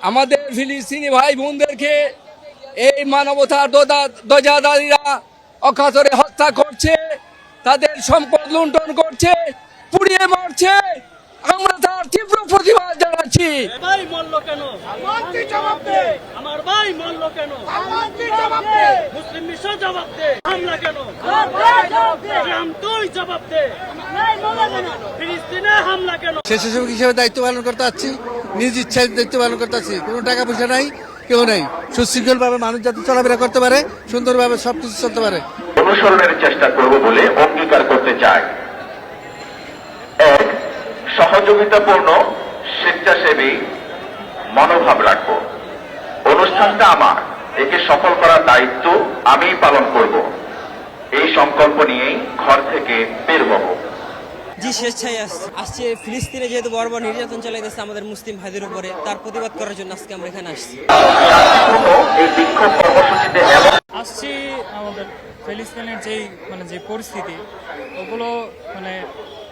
আমাদের ফিলিস্তিনি ভাই বোনদেরকে এই মানবতার ধ্বজাধারীরা অকাতরে হত্যা করছে, তাদের সম্পদ লুণ্ঠন করছে, পুড়িয়ে মারছে। আমরা তার তীব্র প্রতিবাদ জানাচ্ছি। ভাই মরল কেন? আমার ভাই মরল কেন? মুসলিম বিশ্ব জবাব দে। হামলা কেন? তুই জবাব দে। ফিলিস্তিনে হামলা কেন? স্বেচ্ছাসেবক হিসেবে দায়িত্ব পালন করতে পারছি, নিজ ইচ্ছায় দায়িত্ব পালন করতে পারছি। কোনো টাকা পয়সা নাই, কেউ নাই। সুশৃঙ্খল ভাবে মানুষ যাতে চলাফেরা করতে পারে, সুন্দরভাবে সবকিছু চলতে পারে, অনুসরণের চেষ্টা করব বলে অঙ্গীকার করতে চাই। এক, সহযোগিতাপূর্ণ স্বেচ্ছাসেবী মনোভাব রাখবো। অনুষ্ঠানটা আমার, একে সফল করার দায়িত্ব আমিই পালন করব। এই সংকল্প নিয়েই ঘর থেকে বের হব। জি, স্বেচ্ছায় আসছে। ফিলিস্তিনে যেহেতু বর্বর নির্যাতন চালাইতেছে আমাদের মুসলিম ভাইদের উপরে, তার প্রতিবাদ করার জন্য আজকে আমরা এখানে আসছি। এই বিক্ষোভ কর্মসূচিতে আসছি আমাদের ফিলিস্তিনের যে পরিস্থিতি, ওগুলো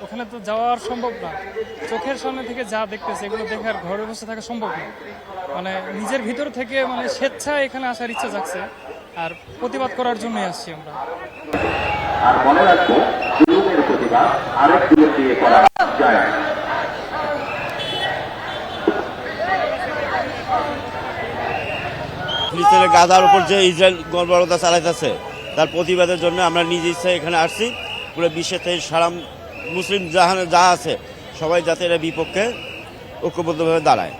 ওখানে তো যাওয়ার সম্ভব না। চোখের সামনে থেকে যা দেখতেছে এগুলো দেখে আর ঘরে বসে থাকা সম্ভব না। নিজের ভিতর থেকে স্বেচ্ছায় এখানে আসার ইচ্ছা জাগছে, আর প্রতিবাদ করার জন্যই আসছি আমরা। আর মনে রাখবো, জুলুমের প্রতিবাদ আরেক জুলুম দিয়ে করা যায়। ফিলিস্তিনের গাজার উপর যে ইসরায়েল গণবর্বরতা চালাইতেছে তার প্রতিবাদের জন্য আমরা নিজ ইচ্ছায় এখানে আসছি। পুরো বিশ্বের থেকে সারা মুসলিম জাহানে যা আছে সবাই যাতে এর বিপক্ষে ঐক্যবদ্ধভাবে দাঁড়ায়।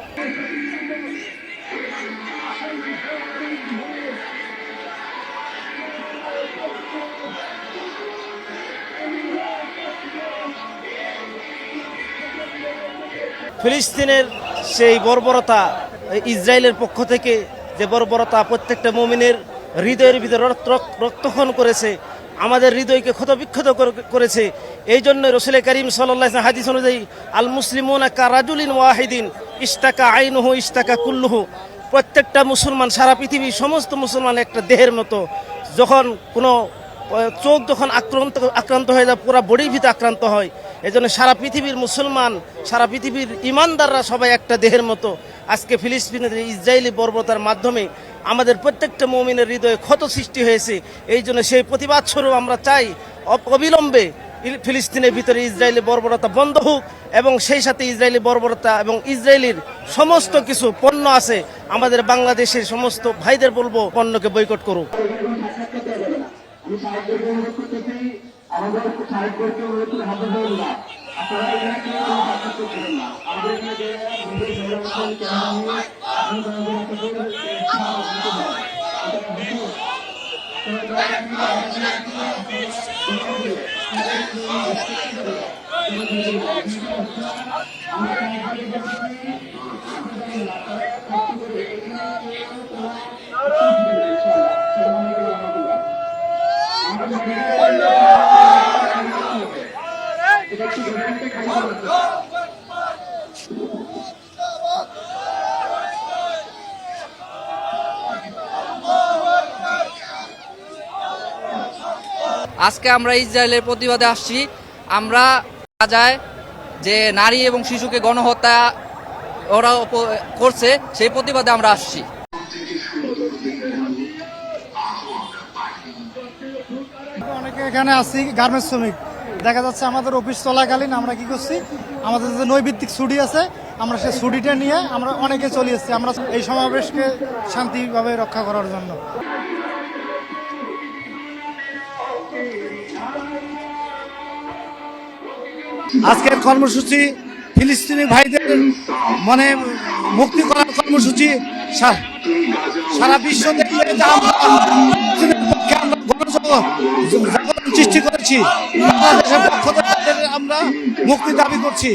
ফিলিস্তিনের সেই বর্বরতা, ইসরায়েলের পক্ষ থেকে যে বর্বরতা প্রত্যেকটা মুমিনের হৃদয়ের ভিতরে রক্তক্ষরণ করেছে, আমাদের হৃদয়কে ক্ষতবিক্ষত করেছে। এই জন্য রাসূল করিম সাল্লাল্লাহু আলাইহি ওয়াসাল্লাম হাদিস অনুযায়ী আল মুসলিমুনা কারাজুলিন ওয়াহিদিন ইশতাকা আইনুহু ইশতাকা কুল্লুহু। প্রত্যেকটা মুসলমান, সারা পৃথিবীর সমস্ত মুসলমান একটা দেহের মতো। যখন কোনো চোখ যখন আক্রান্ত হয়ে যায়, পুরো বডির ভিতরে আক্রান্ত হয়। এই জন্য সারা পৃথিবীর মুসলমান, সারা পৃথিবীর ইমানদাররা সবাই একটা দেহের মতো। আজকে ফিলিস্তিনের ইসরায়েলি বর্বরতার মাধ্যমে আমাদের প্রত্যেকটা মুমিনের হৃদয়ে ক্ষত সৃষ্টি হয়েছে। এই জন্য সেই প্রতিবাদ স্বরূপ আমরা চাই অবিলম্বে ফিলিস্তিনের ভিতরে ইসরায়েলি বর্বরতা বন্ধ হোক, এবং সেই সাথে ইসরায়েলি বর্বরতা এবং ইসরায়েলির সমস্ত কিছু পণ্য আছে আমাদের বাংলাদেশের সমস্ত ভাইদের বলবো পণ্যকে বয়কট করুক। আজকে আমরা ইসরায়েলের প্রতিবাদে আসছি। আমরা গাজায় যে নারী এবং শিশুকে গণহত্যা ওরা করছে, সেই প্রতিবাদে আমরা আসছি। অনেকে এখানে আসছি গার্মেন্টস শ্রমিক, দেখা যাচ্ছে আমাদের অফিস চলাকালীন আমরা কি করছি, আমাদের যে নৈমিত্তিক ছুটি আছে আমরা সেই ছুটিটা নিয়ে আমরা অনেকে চলে এসেছি আমরা এই সমাবেশকে শান্তিভাবে রক্ষা করার জন্য। আজকের কর্মসূচি ফিলিস্তিনি ভাইদের মুক্তি করার কর্মসূচি। সারা বিশ্ব দেখলে আমরা গণজাগরণ সৃষ্টি করেছি। বাংলাদেশের পক্ষ থেকে আমরা মুক্তি দাবি করছি।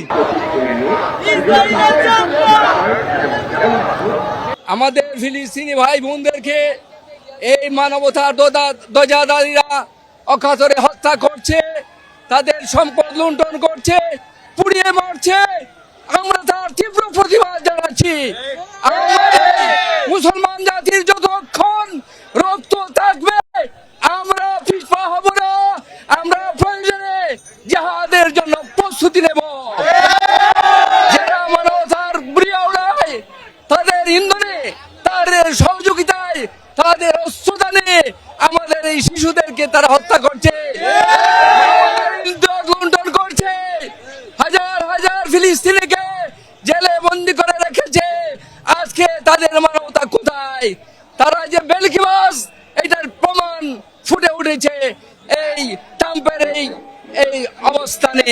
আমাদের ফিলিস্তিনি ভাই বোনদেরকে এই মানবতার ধ্বজাধারীরা অকাতরে হত্যা করছে, তাদের সম্পদ লুণ্ঠন করছে, পুড়িয়ে মারছে। আমরা তার তীব্র প্রতিবাদ জানাচ্ছি। মুসলমান জাতির যতক্ষণ রক্ত থাকবে আমরা পিছপা হব না। আমরা প্রয়োজনে জিহাদের জন্য প্রস্তুতি নেব। যারা মানবতার প্রিয় নয় তাদের তাদের সহযোগিতায়, তাদের অস্ত্রদানে আমাদের এই শিশুদেরকে তারা হত্যা করছে, লুণ্ঠন করছে, হাজার হাজার ফিলিস্তিনিকে জেলে বন্দি করে রেখেছে। আজকে তাদের মানবতা কোথায়? তারা যে বেলকিবাস, এটার প্রমাণ ফুটে উঠেছে এই ট্রাম্পের এই অবস্থানে।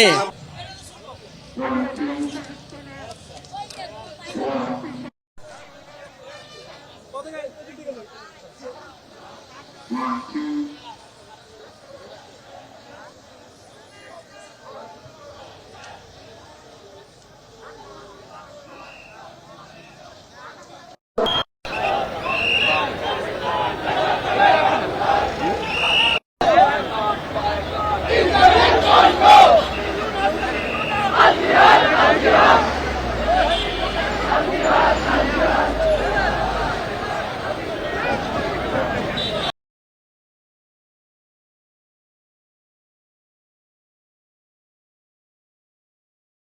One, two.